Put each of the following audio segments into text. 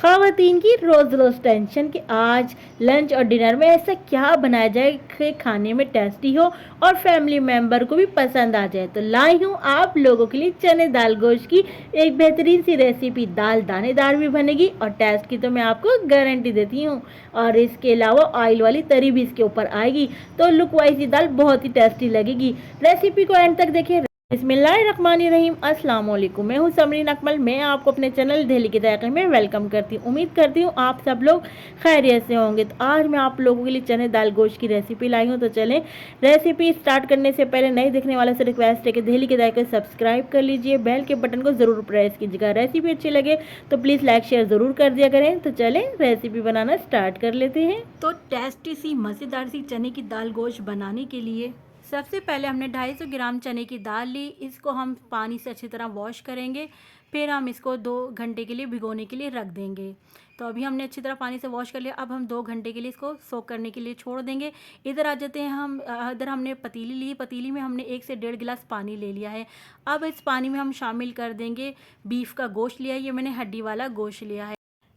ख़वातीन की रोज़ रोज़ टेंशन कि आज लंच और डिनर में ऐसा क्या बनाया जाए कि खाने में टेस्टी हो और फैमिली मेम्बर को भी पसंद आ जाए। तो लाई हूँ आप लोगों के लिए चने दाल गोश्त की एक बेहतरीन सी रेसिपी। दाल दानेदार भी बनेगी और टेस्ट की तो मैं आपको गारंटी देती हूँ। और इसके अलावा ऑयल वाली तरी भी इसके ऊपर आएगी, तो लुक वाइज ये दाल बहुत ही टेस्टी लगेगी। रेसिपी को एंड तक देखिए। बिस्मिल्लाहिर्रहमानिर्रहीम, अस्सलाम वालेकुम। मैं हूँ समरीन अकमल। मैं आपको अपने चैनल दिल्ली के जायके में वेलकम करती हूँ। उम्मीद करती हूँ आप सब लोग खैरियत से होंगे। तो आज मैं आप लोगों के लिए चने दाल गोश्त की रेसिपी लाई हूँ। तो चलें रेसिपी स्टार्ट करने से पहले नए देखने वाले से रिक्वेस्ट है कि दिल्ली के जायके सब्सक्राइब कर लीजिए, बेल के बटन को ज़रूर प्रेस कीजिएगा। रेसिपी अच्छी लगे तो प्लीज़ लाइक शेयर ज़रूर कर दिया करें। तो चलें रेसिपी बनाना स्टार्ट कर लेते हैं। तो टेस्टी सी मज़ेदार सी चने की दाल गोश्त बनाने के लिए सबसे पहले हमने 250 ग्राम चने की दाल ली। इसको हम पानी से अच्छी तरह वॉश करेंगे, फिर हम इसको 2 घंटे के लिए भिगोने के लिए रख देंगे। तो अभी हमने अच्छी तरह पानी से वॉश कर लिया। अब हम 2 घंटे के लिए इसको सोक करने के लिए छोड़ देंगे। इधर आ जाते हैं हम। इधर हमने पतीली ली, पतीली में हमने 1 से 1.5 गिलास पानी ले लिया है। अब इस पानी में हम शामिल कर देंगे बीफ का गोश्त लिया है। ये मैंने हड्डी वाला गोश्त लिया है।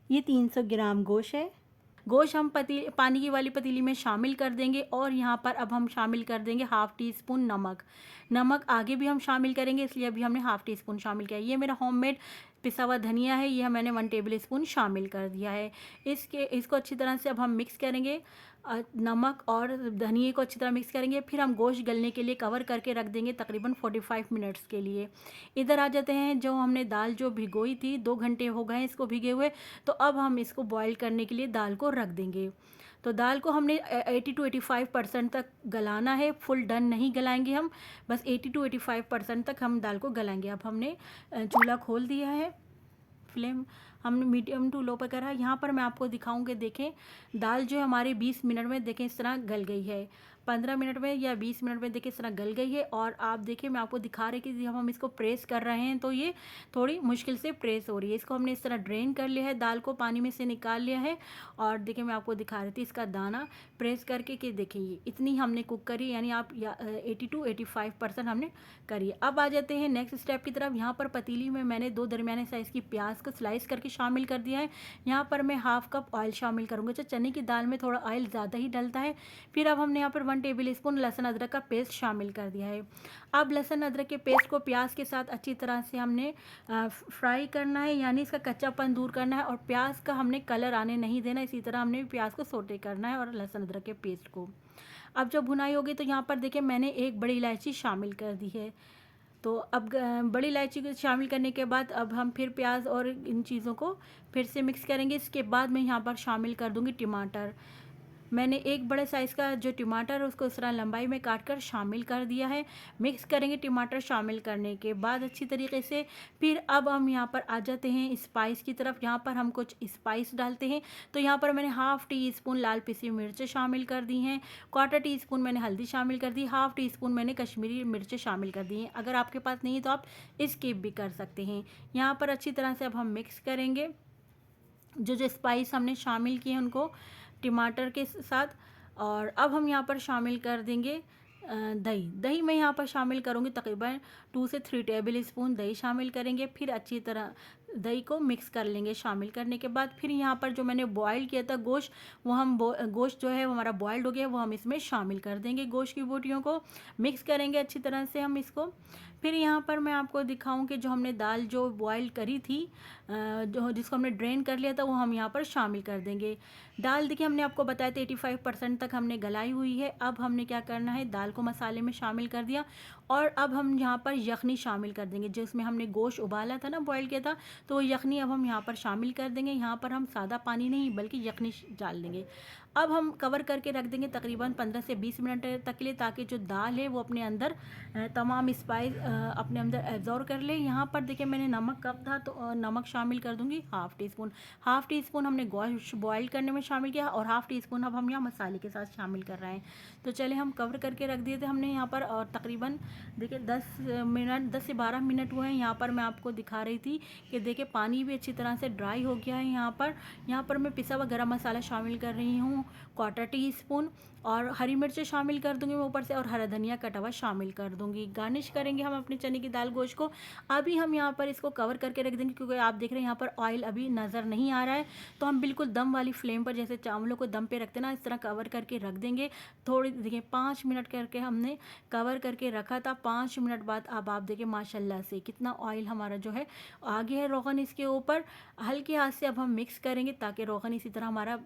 ये 300 ग्राम गोश्त है। गोश्त हम पानी की वाली पतीली में शामिल कर देंगे और यहाँ पर अब हम शामिल कर देंगे हाफ़ टी स्पून नमक। नमक आगे भी हम शामिल करेंगे, इसलिए अभी हमने हाफ़ टी स्पून शामिल किया है। ये मेरा होममेड पिसा हुआ धनिया है, ये मैंने 1 टेबल स्पून शामिल कर दिया है। इसको अच्छी तरह से अब हम मिक्स करेंगे। नमक और धनिए को अच्छी तरह मिक्स करेंगे, फिर हम गोश्त गलने के लिए कवर करके रख देंगे तकरीबन 45 मिनट्स के लिए। इधर आ जाते हैं। जो हमने दाल जो भिगोई थी, 2 घंटे हो गए इसको भिगे हुए, तो अब हम इसको बॉईल करने के लिए दाल को रख देंगे। तो दाल को हमने 80 टू 85% तक गलाना है, फुल डन नहीं गलाएंगे हम, बस 80 टू 85% तक हम दाल को गलाएंगे। अब हमने चूल्हा खोल दिया है, फ्लेम हमने मीडियम टू लो पर करा है। यहाँ पर मैं आपको दिखाऊंगी, देखें दाल जो है हमारी 20 मिनट में देखें इस तरह गल गई है। 15 मिनट में या 20 मिनट में देखिए इस तरह गल गई है। और आप देखिए मैं आपको दिखा रही कि जब हम इसको प्रेस कर रहे हैं तो ये थोड़ी मुश्किल से प्रेस हो रही है। इसको हमने इस तरह ड्रेन कर लिया है, दाल को पानी में से निकाल लिया है। और देखिए मैं आपको दिखा रही थी इसका दाना प्रेस करके कि देखिए ये इतनी हमने कुक करी, यानी आप 80 टू 85% हमने करी। अब आ जाते हैं नेक्स्ट स्टेप की तरफ। यहाँ पर पतीली में मैंने 2 दरमियाने साइज़ की प्याज को स्लाइस करके शामिल कर दिया है। यहाँ पर मैं हाफ़ कप ऑयल शामिल करूँगी। तो चने की दाल में थोड़ा ऑयल ज़्यादा ही डलता है। फिर अब हमने यहाँ पर 1 टेबल स्पून लहसुन अदरक का पेस्ट शामिल कर दिया है। अब लहसुन अदरक के पेस्ट को प्याज के साथ अच्छी तरह से हमने फ्राई करना है, यानी इसका कच्चापन दूर करना है और प्याज का हमने कलर आने नहीं देना। इसी तरह हमने प्याज को सोटे करना है और लहसुन अदरक के पेस्ट को। अब जब भुनाई होगी तो यहाँ पर देखिए मैंने 1 बड़ी इलायची शामिल कर दी है। तो अब बड़ी इलायची को शामिल करने के बाद अब हम फिर प्याज और इन चीज़ों को फिर से मिक्स करेंगे। इसके बाद मैं यहाँ पर शामिल कर दूँगी टमाटर। मैंने 1 बड़े साइज़ का जो टमाटर है उसको इस तरह लंबाई में काट कर शामिल कर दिया है। मिक्स करेंगे टमाटर शामिल करने के बाद अच्छी तरीके से। फिर अब हम यहाँ पर आ जाते हैं स्पाइस की तरफ। यहाँ पर हम कुछ स्पाइस डालते हैं। तो यहाँ पर मैंने हाफ़ टी स्पून लाल पिसी मिर्चें शामिल कर दी हैं, 1/4 टी स्पून मैंने हल्दी शामिल कर दी, हाफ़ टी स्पून मैंने कश्मीरी मिर्चें शामिल कर दी हैं। अगर आपके पास नहीं है तो आप स्किप भी कर सकते हैं। यहाँ पर अच्छी तरह से अब हम मिक्स करेंगे जो स्पाइस हमने शामिल किए हैं उनको टमाटर के साथ। और अब हम यहाँ पर शामिल कर देंगे दही। दही मैं यहाँ पर शामिल करूँगी, तकरीबन 2 से 3 टेबल स्पून दही शामिल करेंगे। फिर अच्छी तरह दही को मिक्स कर लेंगे। शामिल करने के बाद फिर यहाँ पर जो मैंने बॉयल किया था गोश्त, वो हम गोश्त जो है वो हमारा बॉयल्ड हो गया, वो हम इसमें शामिल कर देंगे। गोश्त की बोटियों को मिक्स करेंगे अच्छी तरह से हम इसको। फिर यहाँ पर मैं आपको दिखाऊं कि जो हमने दाल जो बॉयल करी थी, जो जिसको हमने ड्रेन कर लिया था, वो हम यहाँ पर शामिल कर देंगे। दाल देखिए हमने आपको बताया था 85% तक हमने गलाई हुई है। अब हमने क्या करना है, दाल को मसाले में शामिल कर दिया और अब हम यहाँ पर यखनी शामिल कर देंगे। जिसमें हमने गोश्त उबाला था ना, बॉयल किया था, तो यखनी अब हम यहाँ पर शामिल कर देंगे। यहाँ पर हम सादा पानी नहीं बल्कि यखनी डाल देंगे। अब हम कवर करके रख देंगे तकरीबन 15 से 20 मिनट तक के लिए, ताकि जो दाल है वो अपने अंदर तमाम स्पाइस अपने अंदर एब्जॉर्ब कर ले। यहाँ पर देखिए मैंने नमक कम था तो नमक शामिल कर दूँगी half tea spoon. Half tea spoon हमने गोश्त बॉयल करने में शामिल किया और हाफ़ टी स्पून अब हम यहाँ मसाले के साथ शामिल कर रहे हैं। तो चले हम कवर करके रख दिए थे हमने यहाँ पर, और तकरीबन देखिए 10 से 12 मिनट हुए हैं। यहाँ पर मैं आपको दिखा रही थी कि देखिए पानी भी अच्छी तरह से ड्राई हो गया है। यहाँ पर मैं पिसा हुआ गरम मसाला शामिल कर रही हूँ, हूँ 1/4 टीस्पून, और हरी मिर्च शामिल कर दूंगी मैं ऊपर से, और हरा धनिया कटा हुआ शामिल कर दूंगी। गार्निश करेंगे हम अपने चने की दाल गोश्त को। अभी हम यहाँ पर इसको कवर करके रख देंगे, क्योंकि आप देख रहे हैं यहाँ पर ऑयल अभी नज़र नहीं आ रहा है, तो हम बिल्कुल दम वाली फ्लेम पर, जैसे चावलों को दम पे रखते ना, इस तरह कवर करके रख देंगे। थोड़ी देखिए 5 मिनट करके हमने कवर करके रखा था। 5 मिनट बाद अब आप देखिए माशाल्लाह से कितना ऑयल हमारा जो है आ गया है रोगन इसके ऊपर। हल्के हाथ से अब हम मिक्स करेंगे ताकि रोगन इसी तरह हमारा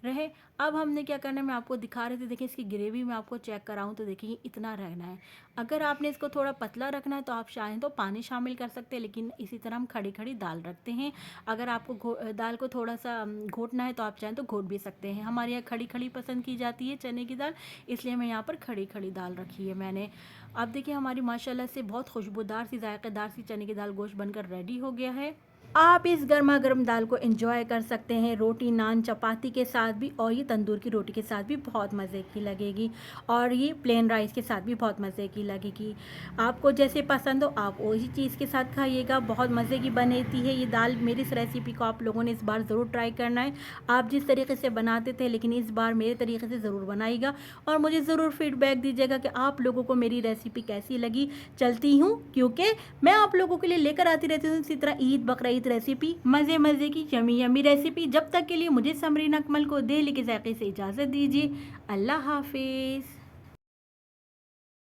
रहे। अब हमने क्या करना है, मैं आपको दिखा रही थी, देखिए इसकी ग्रेवी मैं आपको चेक कराऊं तो देखिए इतना रहना है। अगर आपने इसको थोड़ा पतला रखना है तो आप चाहें तो पानी शामिल कर सकते हैं, लेकिन इसी तरह हम खड़ी खड़ी दाल रखते हैं। अगर आपको दाल को थोड़ा सा घोटना है तो आप चाहें तो घोट भी सकते हैं। हमारे यहाँ खड़ी खड़ी पसंद की जाती है चने की दाल, इसलिए मैं यहाँ पर खड़ी खड़ी दाल रखी है मैंने। अब देखिए हमारी माशाल्लाह से बहुत खुशबूदार सी जायकेदार सी चने की दाल गोश्त बनकर रेडी हो गया है। आप इस गर्मा गर्म दाल को एंजॉय कर सकते हैं रोटी, नान, चपाती के साथ भी, और ये तंदूर की रोटी के साथ भी बहुत मज़े की लगेगी, और ये प्लेन राइस के साथ भी बहुत मज़े की लगेगी। आपको जैसे पसंद हो आप वही चीज़ के साथ खाइएगा, बहुत मज़े की बनती है ये दाल। मेरी इस रेसिपी को आप लोगों ने इस बार ज़रूर ट्राई करना है। आप जिस तरीके से बनाते थे, लेकिन इस बार मेरे तरीके से ज़रूर बनाइएगा, और मुझे ज़रूर फीडबैक दीजिएगा कि आप लोगों को मेरी रेसिपी कैसी लगी। चलती हूँ, क्योंकि मैं आप लोगों के लिए लेकर आती रहती हूँ इसी तरह ईद बकरीद रेसिपी, मज़े मज़े की यमी यमी रेसिपी। जब तक के लिए मुझे समरीन अकमल को दे लेके ज़ायक़े से इजाज़त दीजिए। अल्लाह हाफिज़।